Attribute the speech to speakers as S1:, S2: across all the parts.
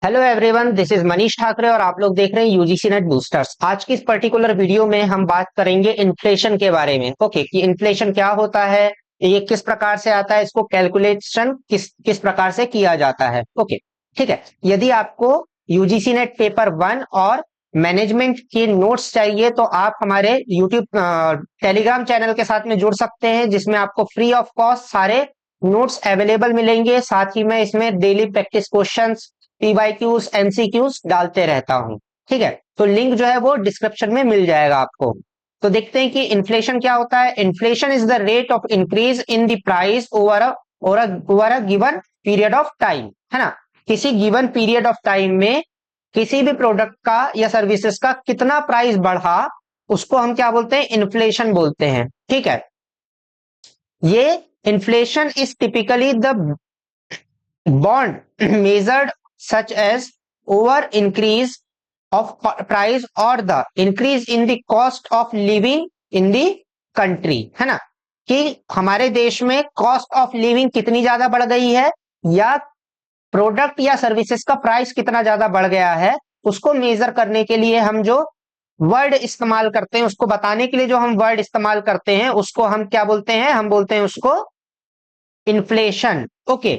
S1: Hello everyone, this is Manish Thackeray और आप लोग देख रहे हैं यूजीसी नेट बूस्टर्स। आज की इस पर्टिकुलर वीडियो में हम बात करेंगे इन्फ्लेशन के बारे में। ओके, कि इन्फ्लेशन क्या होता है, ये किस प्रकार से आता है, इसको कैलकुलेशन किस किस प्रकार से किया जाता है। ओके, ठीक है। यदि आपको यूजीसी नेट पेपर 1 और मैनेजमेंट के नोट्स चाहिए तो आप हमारे यूट्यूब टेलीग्राम चैनल के साथ में जुड़ सकते हैं, जिसमें आपको फ्री ऑफ कॉस्ट सारे नोट्स अवेलेबल मिलेंगे। साथ ही में इसमें daily practice questions, PYQs, MCQs डालते रहता हूं। ठीक है, तो लिंक जो है वो डिस्क्रिप्शन में मिल जाएगा आपको। तो देखते हैं कि इन्फ्लेशन क्या होता है। Inflation is the rate of increase in the price over a given period of time, है ना। किसी गिवन पीरियड ऑफ टाइम में किसी भी प्रोडक्ट का या सर्विसेज का कितना प्राइस बढ़ा, उसको हम क्या बोलते हैं, इन्फ्लेशन बोलते हैं। ठीक है, ये inflation is typically the bond measured such as over increase of price or the increase in the cost of living in the country, है ना। कि हमारे देश में कॉस्ट ऑफ लिविंग कितनी ज्यादा बढ़ गई है या प्रोडक्ट या सर्विसेज का प्राइस कितना ज्यादा बढ़ गया है, उसको मेजर करने के लिए हम जो वर्ड इस्तेमाल करते हैं, उसको बताने के लिए जो हम वर्ड इस्तेमाल करते हैं, उसको हम क्या बोलते हैं, हम बोलते हैं उसको इन्फ्लेशन। ओके,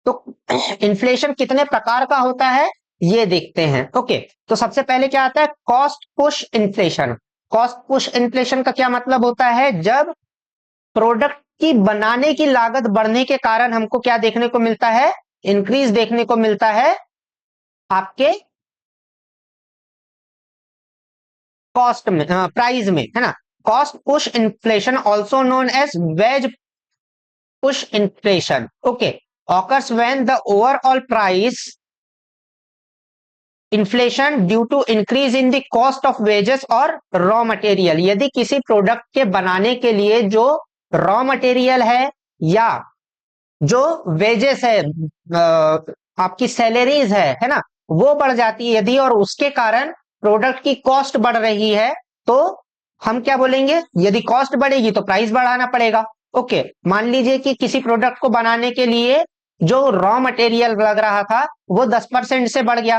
S1: तो इन्फ्लेशन कितने प्रकार का होता है ये देखते हैं। ओके, तो सबसे पहले क्या आता है, cost push inflation. Cost push inflation का क्या मतलब होता है, जब प्रोडक्ट की बनाने की लागत बढ़ने के कारण हमको क्या देखने को मिलता है, इंक्रीज देखने को मिलता है आपके कॉस्ट में, प्राइस में, है ना। Cost push inflation also known as wage push inflation, okay, occurs when the overall price inflation due to increase in the cost of wages और रॉ मटेरियल। यदि किसी प्रोडक्ट के बनाने के लिए जो रॉ मटेरियल है या जो वेजेस है, आपकी सैलरीज है ना, वो बढ़ जाती है यदि, और उसके कारण प्रोडक्ट की कॉस्ट बढ़ रही है, तो हम क्या बोलेंगे, यदि कॉस्ट बढ़ेगी तो प्राइस बढ़ाना पड़ेगा। ओके, मान लीजिए कि किसी प्रोडक्ट को बनाने के लिए जो रॉ मटेरियल लग रहा था वो 10% से बढ़ गया,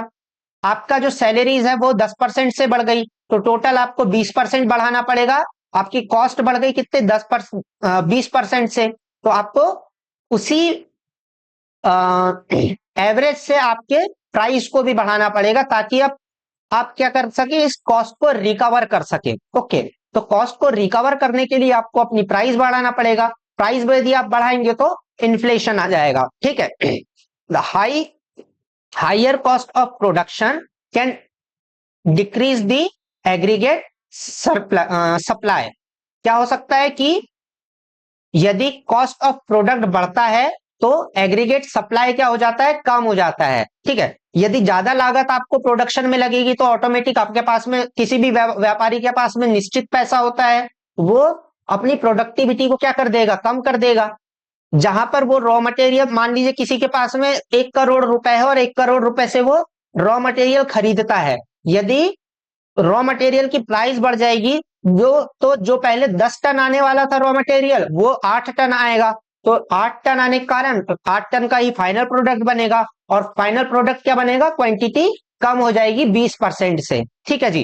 S1: आपका जो सैलरीज है वो 10% से बढ़ गई, तो टोटल आपको 20% बढ़ाना पड़ेगा। आपकी कॉस्ट बढ़ गई कितने, 20% से, तो आपको उसी एवरेज से आपके प्राइस को भी बढ़ाना पड़ेगा, ताकि आप क्या कर सके, इस कॉस्ट को रिकवर कर सके। ओके, तो कॉस्ट को रिकवर करने के लिए आपको अपनी प्राइस बढ़ाना पड़ेगा। प्राइस यदि आप बढ़ाएंगे तो इन्फ्लेशन आ जाएगा। ठीक है, the higher cost of production can decrease the aggregate supply. क्या हो सकता है कि यदि कॉस्ट ऑफ प्रोडक्ट बढ़ता है तो एग्रीगेट सप्लाई क्या हो जाता है, कम हो जाता है। ठीक है, यदि ज्यादा लागत आपको प्रोडक्शन में लगेगी तो ऑटोमेटिक आपके पास में, किसी भी व्यापारी के पास में निश्चित पैसा होता है, वो अपनी प्रोडक्टिविटी को क्या कर देगा, कम कर देगा। जहां पर वो रॉ मटेरियल, मान लीजिए किसी के पास में 1 करोड़ रुपए है और 1 करोड़ रुपए से वो रॉ मटेरियल खरीदता है, यदि रॉ मटेरियल की प्राइस बढ़ जाएगी, जो पहले 10 टन आने वाला था रॉ मटेरियल, वो 8 टन आएगा, तो 8 टन आने के कारण 8 टन का ही फाइनल प्रोडक्ट बनेगा, और फाइनल प्रोडक्ट क्या बनेगा, क्वांटिटी कम हो जाएगी 20% से। ठीक है जी,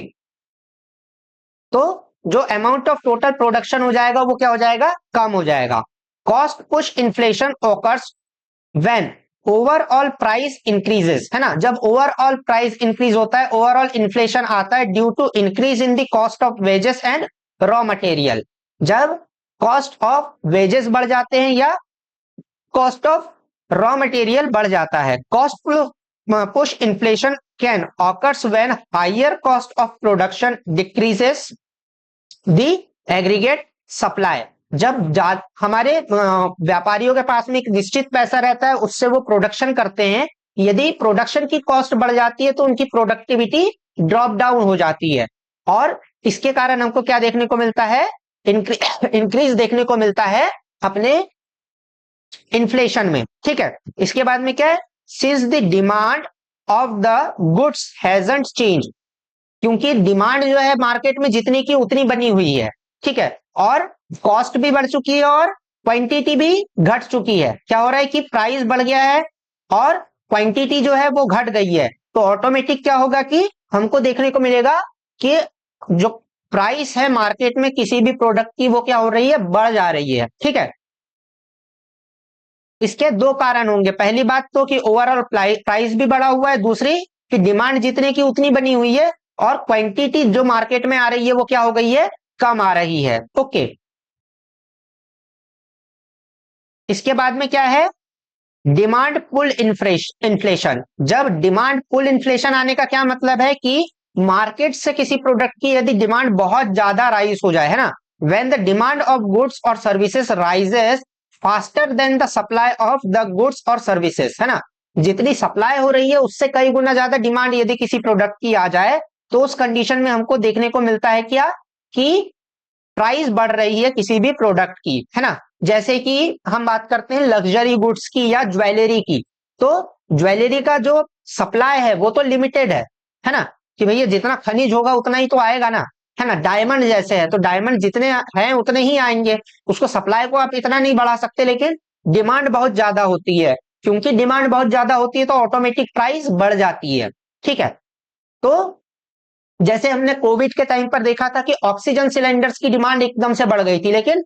S1: तो जो अमाउंट ऑफ टोटल प्रोडक्शन हो जाएगा वो क्या हो जाएगा, कम हो जाएगा। Cost push inflation occurs when overall price increases, है ना। जब ओवरऑल प्राइस इंक्रीज होता है, ओवरऑल इन्फ्लेशन आता है due to increase in the cost of wages and raw material. जब कॉस्ट ऑफ वेजेस बढ़ जाते हैं या कॉस्ट ऑफ रॉ मटेरियल बढ़ जाता है। Cost push inflation can occurs when higher cost of production decreases the aggregate supply. जब हमारे व्यापारियों के पास में एक निश्चित पैसा रहता है, उससे वो प्रोडक्शन करते हैं, यदि प्रोडक्शन की कॉस्ट बढ़ जाती है तो उनकी प्रोडक्टिविटी ड्रॉप डाउन हो जाती है, और इसके कारण हमको क्या देखने को मिलता है, इंक्रीज देखने को मिलता है अपने इन्फ्लेशन में। ठीक है, इसके बाद में क्या है, since the demand of the goods hasn't change, क्योंकि डिमांड जो है मार्केट में जितनी की उतनी बनी हुई है। ठीक है, और कॉस्ट भी बढ़ चुकी है और क्वांटिटी भी घट चुकी है। क्या हो रहा है कि प्राइस बढ़ गया है और क्वांटिटी जो है वो घट गई है, तो ऑटोमेटिक क्या होगा कि हमको देखने को मिलेगा कि जो प्राइस है मार्केट में किसी भी प्रोडक्ट की वो क्या हो रही है, बढ़ जा रही है। ठीक है, इसके दो कारण होंगे। पहली बात तो कि ओवरऑल प्राइस भी बढ़ा हुआ है, दूसरी कि डिमांड जितने की उतनी बनी हुई है और क्वांटिटी जो मार्केट में आ रही है वो क्या हो गई है, कम आ रही है। ओके, इसके बाद में क्या है, डिमांड पुल इन्फ्लेशन। जब डिमांड पुल इन्फ्लेशन आने का क्या मतलब है कि मार्केट से किसी प्रोडक्ट की यदि डिमांड बहुत ज्यादा राइज हो जाए, है ना, when the demand of goods और services rises faster than the supply of the goods और सर्विसेज, है ना, जितनी सप्लाई हो रही है उससे कई गुना ज्यादा डिमांड यदि किसी प्रोडक्ट की आ जाए, तो उस कंडीशन में हमको देखने को मिलता है क्या कि प्राइस बढ़ रही है किसी भी प्रोडक्ट की, है ना। जैसे कि हम बात करते हैं लग्जरी गुड्स की या ज्वेलरी की, तो ज्वेलरी का जो सप्लाई है वो तो लिमिटेड है ना, कि भैया जितना खनिज होगा उतना ही तो आएगा ना, है ना। डायमंड जैसे है तो डायमंड जितने हैं उतने ही आएंगे, उसको सप्लाई को आप इतना नहीं बढ़ा सकते, लेकिन डिमांड बहुत ज्यादा होती है, क्योंकि डिमांड बहुत ज्यादा होती है तो ऑटोमेटिक प्राइस बढ़ जाती है। ठीक है, तो जैसे हमने कोविड के टाइम पर देखा था कि ऑक्सीजन सिलेंडर्स की डिमांड एकदम से बढ़ गई थी, लेकिन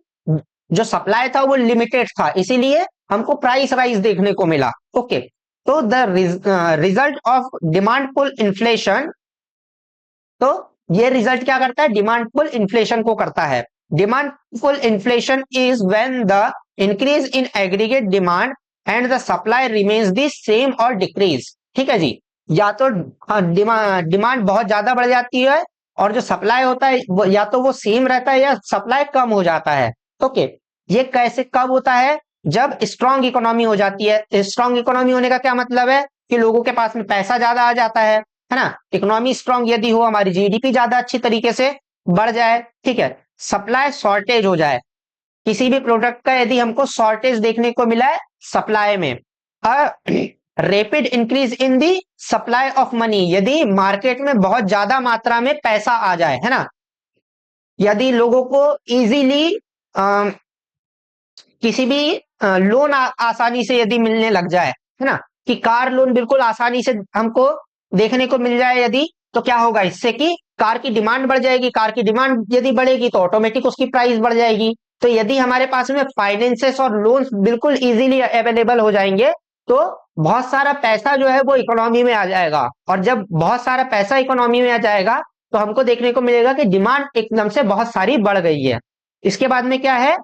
S1: जो सप्लाई था वो लिमिटेड था, इसीलिए हमको प्राइस राइज देखने को मिला। ओके, तो the result of demand pull inflation, तो ये रिजल्ट क्या करता है, डिमांड पुल इन्फ्लेशन को करता है। Demand pull inflation is when the increase in aggregate demand and the supply remains the same और डिक्रीज। ठीक है जी, या तो डिमांड बहुत ज्यादा बढ़ जाती है और जो सप्लाई होता है वो या तो वो सेम रहता है या सप्लाई कम हो जाता है। ओके, ये कैसे कब होता है, जब स्ट्रांग इकोनॉमी हो जाती है। स्ट्रांग इकोनॉमी होने का क्या मतलब है कि लोगों के पास में पैसा ज्यादा आ जाता है ना। इकोनॉमी स्ट्रांग यदि हो, हमारी जीडीपी ज्यादा अच्छी तरीके से बढ़ जाए, ठीक है, सप्लाई शॉर्टेज हो जाए, किसी भी प्रोडक्ट का यदि हमको शॉर्टेज देखने को मिला है सप्लाई में, rapid increase in the supply of money, यदि मार्केट में बहुत ज्यादा मात्रा में पैसा आ जाए, है ना, यदि लोगों को इजीली किसी भी लोन आसानी से यदि मिलने लग जाए, है ना, कि कार लोन बिल्कुल आसानी से हमको देखने को मिल जाए यदि, तो क्या होगा इससे कि कार की डिमांड बढ़ जाएगी, कार की डिमांड यदि बढ़ेगी तो ऑटोमेटिक उसकी प्राइस बढ़ जाएगी। तो यदि हमारे पास में फाइनेंसेस और लोन्स बिल्कुल इजीली अवेलेबल हो जाएंगे तो बहुत सारा पैसा जो है वो इकोनॉमी में आ जाएगा, और जब बहुत सारा पैसा इकोनॉमी में आ जाएगा तो हमको देखने को मिलेगा कि डिमांड एकदम से बहुत सारी बढ़ गई है। इसके बाद में क्या है,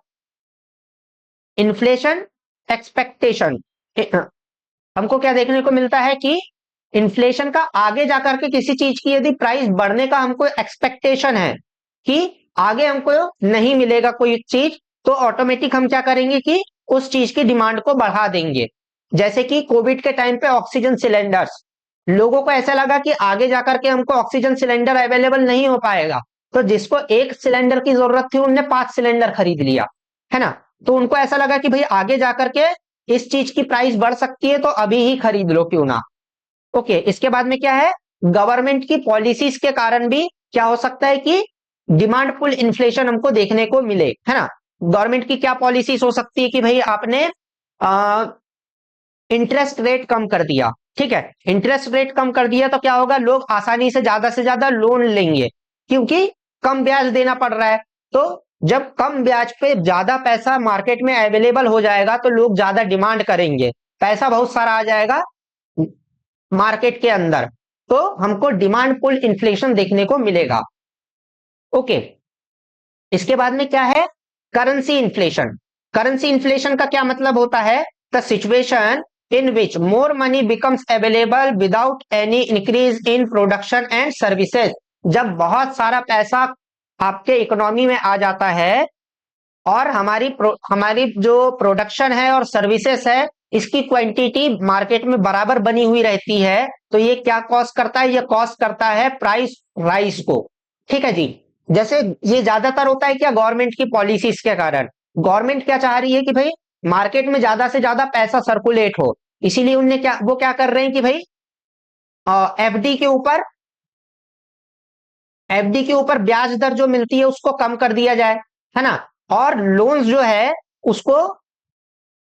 S1: इन्फ्लेशन एक्सपेक्टेशन। हमको क्या देखने को मिलता है कि इन्फ्लेशन का आगे जाकर के किसी चीज की यदि प्राइस बढ़ने का हमको एक्सपेक्टेशन है कि आगे हमको नहीं मिलेगा कोई चीज, तो ऑटोमेटिक हम क्या करेंगे कि उस चीज की डिमांड को बढ़ा देंगे। जैसे कि कोविड के टाइम पे ऑक्सीजन सिलेंडर्स, लोगों को ऐसा लगा कि आगे जाकर के हमको ऑक्सीजन सिलेंडर अवेलेबल नहीं हो पाएगा, तो जिसको एक सिलेंडर की जरूरत थी उनने 5 सिलेंडर खरीद लिया, है ना। तो उनको ऐसा लगा कि भाई आगे जाकर के इस चीज की प्राइस बढ़ सकती है तो अभी ही खरीद लो क्यों ना। ओके, इसके बाद में क्या है, गवर्नमेंट की पॉलिसीज के कारण भी क्या हो सकता है कि डिमांड पुल इन्फ्लेशन हमको देखने को मिले, है ना। गवर्नमेंट की क्या पॉलिसीज हो सकती है कि भाई आपने इंटरेस्ट रेट कम कर दिया, ठीक है, इंटरेस्ट रेट कम कर दिया तो क्या होगा, लोग आसानी से ज्यादा लोन लेंगे क्योंकि कम ब्याज देना पड़ रहा है। तो जब कम ब्याज पे ज्यादा पैसा मार्केट में अवेलेबल हो जाएगा तो लोग ज्यादा डिमांड करेंगे, पैसा बहुत सारा आ जाएगा मार्केट के अंदर, तो हमको डिमांड पुल इन्फ्लेशन देखने को मिलेगा। ओके, इसके बाद में क्या है, करेंसी इन्फ्लेशन। करेंसी इन्फ्लेशन का क्या मतलब होता है, the situation in which more money becomes available without any increase in production and services। जब बहुत सारा पैसा आपके इकोनॉमी में आ जाता है और हमारी जो प्रोडक्शन है और सर्विसेज है इसकी क्वांटिटी मार्केट में बराबर बनी हुई रहती है, तो ये क्या कॉज करता है, ये कॉज करता है प्राइस राइज को। ठीक है जी, जैसे ये ज्यादातर होता है क्या, गवर्नमेंट की पॉलिसीज के कारण। गवर्नमेंट क्या चाह रही है कि भाई मार्केट में ज्यादा से ज्यादा पैसा सर्कुलेट हो, इसीलिए उनने क्या कर रहे हैं कि भाई एफडी के ऊपर ब्याज दर जो मिलती है उसको कम कर दिया जाए, है ना, और लोन्स जो है उसको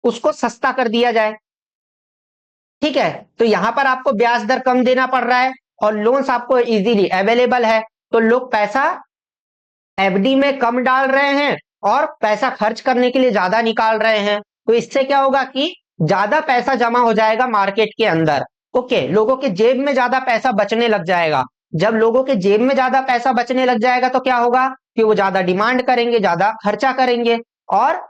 S1: उसको सस्ता कर दिया जाए। ठीक है, तो यहां पर आपको ब्याज दर कम देना पड़ रहा है और लोन्स आपको इजीली अवेलेबल है, तो लोग पैसा एफडी में कम डाल रहे हैं और पैसा खर्च करने के लिए ज्यादा निकाल रहे हैं। तो इससे क्या होगा कि ज्यादा पैसा जमा हो जाएगा मार्केट के अंदर। ओके, लोगों के जेब में ज्यादा पैसा बचने लग जाएगा। जब लोगों के जेब में ज्यादा पैसा बचने लग जाएगा तो क्या होगा कि वो ज्यादा डिमांड करेंगे, ज्यादा खर्चा करेंगे, और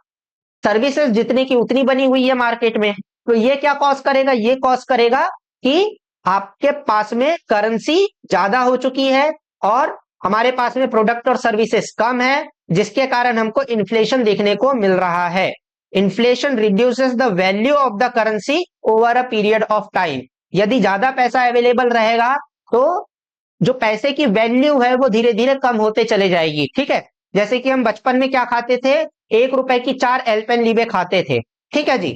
S1: सर्विसेज जितनी की उतनी बनी हुई है मार्केट में। तो ये क्या कॉज करेगा, ये कॉज करेगा कि आपके पास में करेंसी ज्यादा हो चुकी है और हमारे पास में प्रोडक्ट और सर्विसेज कम है, जिसके कारण हमको इन्फ्लेशन देखने को मिल रहा है। Inflation reduces the value of the currency over a period of time. यदि ज्यादा पैसा अवेलेबल रहेगा तो जो पैसे की वैल्यू है वो धीरे धीरे कम होते चले जाएगी। ठीक है, जैसे कि हम बचपन में क्या खाते थे, 1 रुपए की 4 एलपेनलीबे खाते थे। ठीक है जी,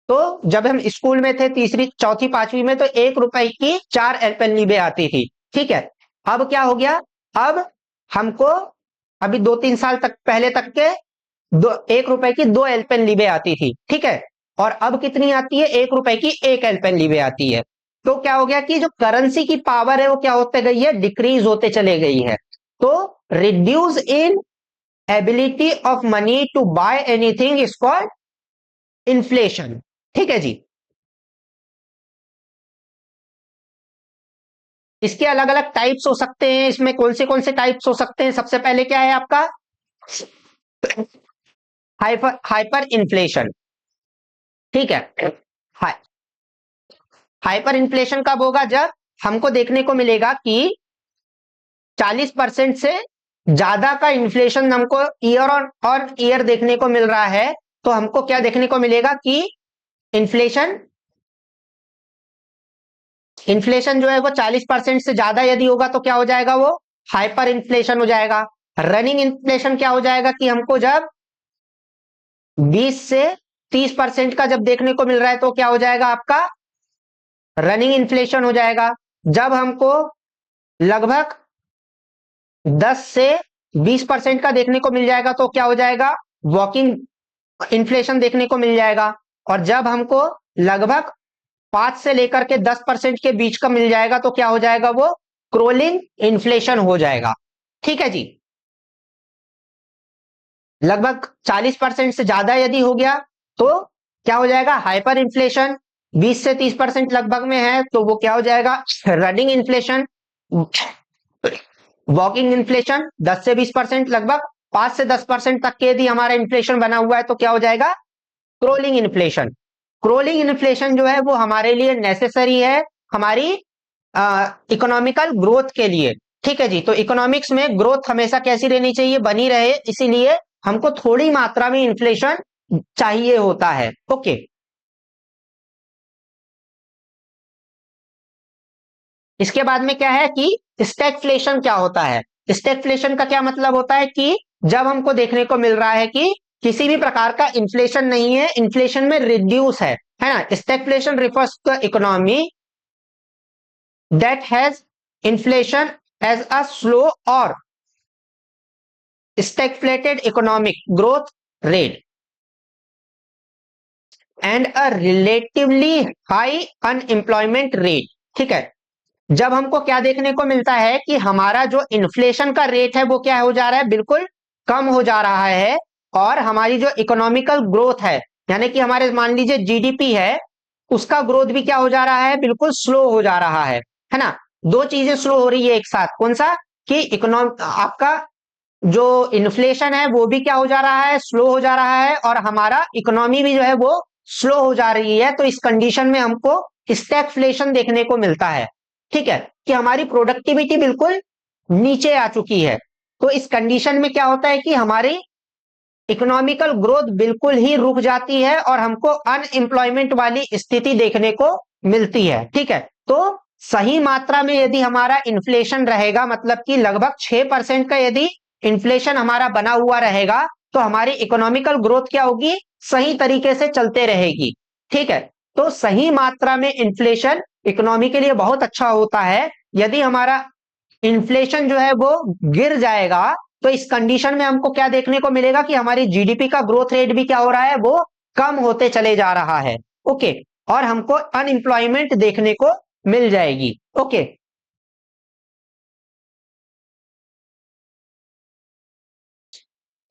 S1: तो जब हम स्कूल में थे तीसरी चौथी पांचवी में, तो 1 रुपए की 4 एलपेनलीबे आती थी। ठीक है, अब क्या हो गया, अब हमको अभी 2-3 साल तक पहले तक के 1 रुपए की 2 एलपेनलीबे आती थी। ठीक है, और अब कितनी आती है, 1 रुपए की 1 एलपेनलीबे आती है। तो क्या हो गया कि जो करेंसी की पावर है वो क्या होते गई है, डिक्रीज होते चले गई है। तो reduce in ability of money to buy anything is called inflation. ठीक है जी, इसके अलग अलग टाइप्स हो सकते हैं। इसमें कौन से टाइप्स हो सकते हैं, सबसे पहले क्या है आपका हाइपर इन्फ्लेशन। ठीक है, हाई हाइपर इन्फ्लेशन कब होगा, जब हमको देखने को मिलेगा कि 40% से ज्यादा का इन्फ्लेशन हमको ईयर और ईयर देखने को मिल रहा है। तो हमको क्या देखने को मिलेगा कि इन्फ्लेशन इन्फ्लेशन जो है वो 40% से ज्यादा यदि होगा तो क्या हो जाएगा, वो हाइपर इन्फ्लेशन हो जाएगा। रनिंग इन्फ्लेशन क्या हो जाएगा कि हमको जब 20 से 30% का जब देखने को मिल रहा है तो क्या हो जाएगा, आपका रनिंग इन्फ्लेशन हो जाएगा। जब हमको लगभग 10 से 20% का देखने को मिल जाएगा तो क्या हो जाएगा, वॉकिंग इन्फ्लेशन देखने को मिल जाएगा। और जब हमको लगभग 5 से लेकर के 10% के बीच का मिल जाएगा तो क्या हो जाएगा, वो क्रोलिंग इन्फ्लेशन हो जाएगा। ठीक है जी, लगभग 40% से ज्यादा यदि हो गया तो क्या हो जाएगा, हाइपर इन्फ्लेशन। 20 से 30% लगभग में है तो वो क्या हो जाएगा, रनिंग इन्फ्लेशन। वॉकिंग इन्फ्लेशन 10 से 20%, लगभग 5 से 10% तक के यदि हमारा इन्फ्लेशन बना हुआ है तो क्या हो जाएगा, क्रोलिंग इन्फ्लेशन। क्रोलिंग इन्फ्लेशन जो है वो हमारे लिए नेसेसरी है, हमारी इकोनॉमिकल ग्रोथ के लिए। ठीक है जी, तो इकोनॉमिक्स में ग्रोथ हमेशा कैसी रहनी चाहिए, बनी रहे, इसीलिए हमको थोड़ी मात्रा में इन्फ्लेशन चाहिए होता है। ओके, इसके बाद में क्या है कि स्टैगफ्लेशन क्या होता है। स्टैगफ्लेशन का क्या मतलब होता है कि जब हमको देखने को मिल रहा है कि किसी भी प्रकार का इन्फ्लेशन नहीं है, इन्फ्लेशन में रिड्यूस है ना। Stagflation refers to economy that has inflation as a slow और stagflated economic growth rate and a relatively high unemployment rate. ठीक है, जब हमको क्या देखने को मिलता है कि हमारा जो इन्फ्लेशन का रेट है वो क्या हो जा रहा है, बिल्कुल कम हो जा रहा है, और हमारी जो इकोनॉमिकल ग्रोथ है, यानी कि हमारे मान लीजिए जीडीपी है, उसका ग्रोथ भी क्या हो जा रहा है, बिल्कुल स्लो हो जा रहा है ना। दो चीजें स्लो हो रही है एक साथ, कौन सा कि आपका जो इन्फ्लेशन है वो भी क्या हो जा रहा है, स्लो हो जा रहा है, और हमारा इकोनॉमी भी जो है वो स्लो हो जा रही है। तो इस कंडीशन में हमको स्टैगफ्लेशन देखने को मिलता है। ठीक है, कि हमारी प्रोडक्टिविटी बिल्कुल नीचे आ चुकी है। तो इस कंडीशन में क्या होता है कि हमारी इकोनॉमिकल ग्रोथ बिल्कुल ही रुक जाती है और हमको अनएम्प्लॉयमेंट वाली स्थिति देखने को मिलती है। ठीक है, तो सही मात्रा में यदि हमारा इन्फ्लेशन रहेगा, मतलब कि लगभग 6% का यदि इन्फ्लेशन हमारा बना हुआ रहेगा, तो हमारी इकोनॉमिकल ग्रोथ क्या होगी, सही तरीके से चलते रहेगी। ठीक है, तो सही मात्रा में इन्फ्लेशन इकोनॉमी के लिए बहुत अच्छा होता है। यदि हमारा इन्फ्लेशन जो है वो गिर जाएगा तो तो इस कंडीशन में हमको क्या देखने को मिलेगा कि हमारी जीडीपी का ग्रोथ रेट भी क्या हो रहा है, वो कम होते चले जा रहा है। ओके, और हमको अनएम्प्लॉयमेंट देखने को मिल जाएगी। ओके,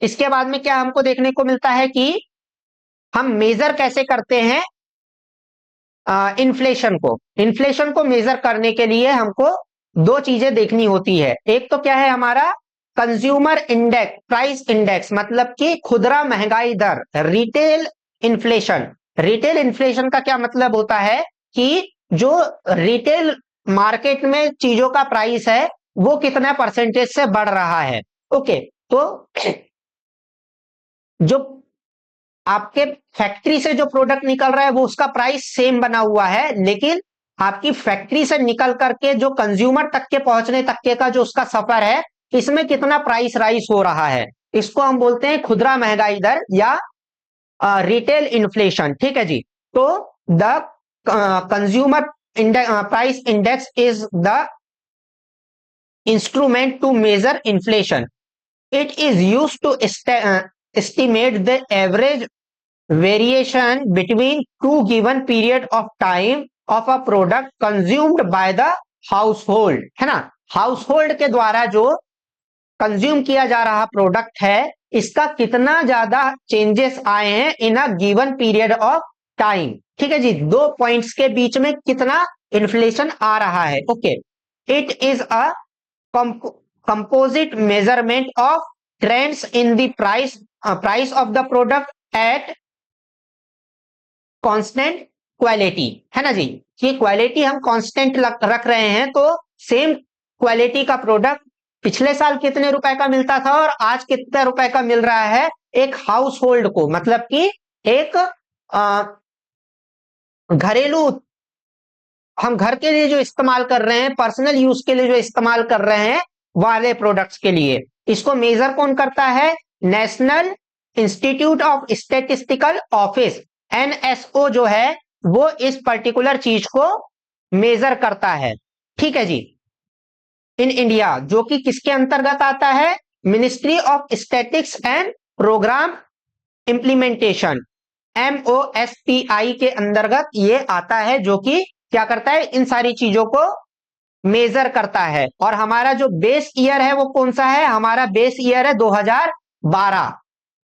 S1: इसके बाद में क्या हमको देखने को मिलता है कि हम मेजर कैसे करते हैं इन्फ्लेशन को मेजर करने के लिए हमको दो चीजें देखनी होती है। एक तो क्या है हमारा कंज्यूमर इंडेक्स, प्राइस इंडेक्स, मतलब कि खुदरा महंगाई दर, रिटेल इन्फ्लेशन। रिटेल इन्फ्लेशन का क्या मतलब होता है कि जो रिटेल मार्केट में चीजों का प्राइस है वो कितना परसेंटेज से बढ़ रहा है। ओके, तो जो आपके फैक्ट्री से जो प्रोडक्ट निकल रहा है वो उसका प्राइस सेम बना हुआ है, लेकिन आपकी फैक्ट्री से निकल करके जो कंज्यूमर तक के पहुंचने तक के का जो उसका सफर है, इसमें कितना प्राइस राइज हो रहा है, इसको हम बोलते हैं खुदरा महंगाई दर या रिटेल इन्फ्लेशन। ठीक है जी, तो the consumer price index is the instrument to measure inflation. It is used to estimate the average variation between two given period of time of a product consumed by the household, है ना। Household के द्वारा जो consume किया जा रहा product है, इसका कितना ज्यादा चेंजेस आए हैं in a given period of time. ठीक है जी, दो पॉइंट्स के बीच में कितना इन्फ्लेशन आ रहा है। Okay, it is a composite measurement of trends in the price of the product at constant quality, है ना जी। ये क्वालिटी हम कांस्टेंट रख रहे हैं, तो सेम क्वालिटी का प्रोडक्ट पिछले साल कितने रुपए का मिलता था और आज कितने रुपए का मिल रहा है एक हाउस होल्ड को, मतलब कि एक घरेलू, हम घर के लिए जो इस्तेमाल कर रहे हैं, पर्सनल यूज के लिए जो इस्तेमाल कर रहे हैं वाले प्रोडक्ट्स के लिए। इसको मेजर कौन करता है, national institute of statistical office, NSO जो है वो इस पर्टिकुलर चीज को मेजर करता है। ठीक है जी, इन इंडिया, जो कि किसके अंतर्गत आता है, ministry of statics and programme implementation, MOSPI के अंतर्गत ये आता है, जो कि क्या करता है, इन सारी चीजों को मेजर करता है। और हमारा जो बेस ईयर है वो कौन सा है, हमारा बेस ईयर है 2012।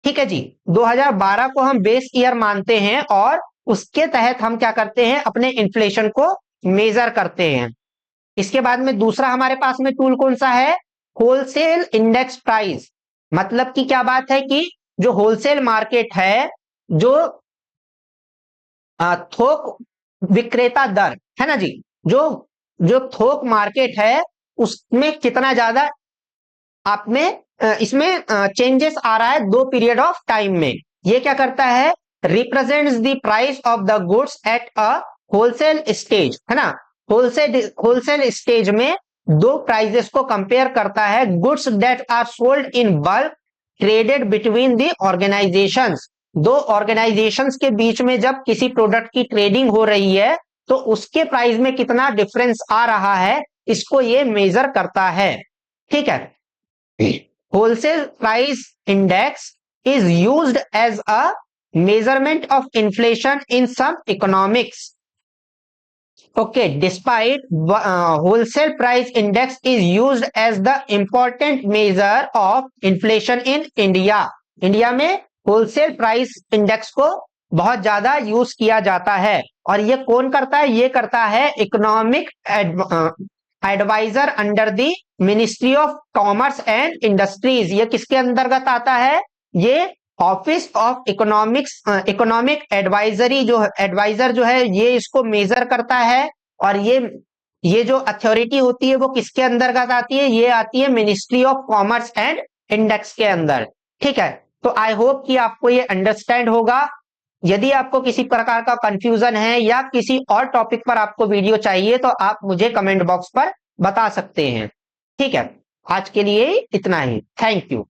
S1: ठीक है जी, 2012 को हम बेस ईयर मानते हैं और उसके तहत हम क्या करते हैं, अपने इन्फ्लेशन को मेजर करते हैं। इसके बाद में दूसरा हमारे पास में टूल कौन सा है, होलसेल इंडेक्स प्राइस। मतलब कि क्या बात है कि जो होलसेल मार्केट है, जो थोक विक्रेता दर है ना जी, जो थोक मार्केट है उसमें कितना ज्यादा आप में इसमें चेंजेस आ रहा है दो पीरियड ऑफ टाइम में। ये क्या करता है, represents the price of the goods at a wholesale stage, है ना। होलसेल स्टेज में दो प्राइजेस को कंपेयर करता है, goods that are sold in bulk traded between the organisations. दो ऑर्गेनाइजेशंस के बीच में जब किसी प्रोडक्ट की ट्रेडिंग हो रही है तो उसके प्राइस में कितना डिफरेंस आ रहा है, इसको ये मेजर करता है। ठीक है, wholesale price index is used as a measurement of inflation in some economics. Okay, despite wholesale price index is used as the important measure of inflation in India. India में wholesale price index को बहुत ज्यादा use किया जाता है। और ये कौन करता है, ये करता है economic adviser under the ministry of commerce and industries. ये किसके अंतर्गत आता है, ये ऑफिस ऑफ इकोनॉमिक एडवाइजर जो है ये इसको मेजर करता है। और ये जो अथॉरिटी होती है वो किसके अंतर्गत आती है, ये आती है ministry of commerce and index के अंदर। ठीक है, तो आई होप कि आपको ये अंडरस्टैंड होगा। यदि आपको किसी प्रकार का कंफ्यूजन है या किसी और टॉपिक पर आपको वीडियो चाहिए तो आप मुझे कमेंट बॉक्स पर बता सकते हैं। ठीक है, आज के लिए इतना ही, थैंक यू।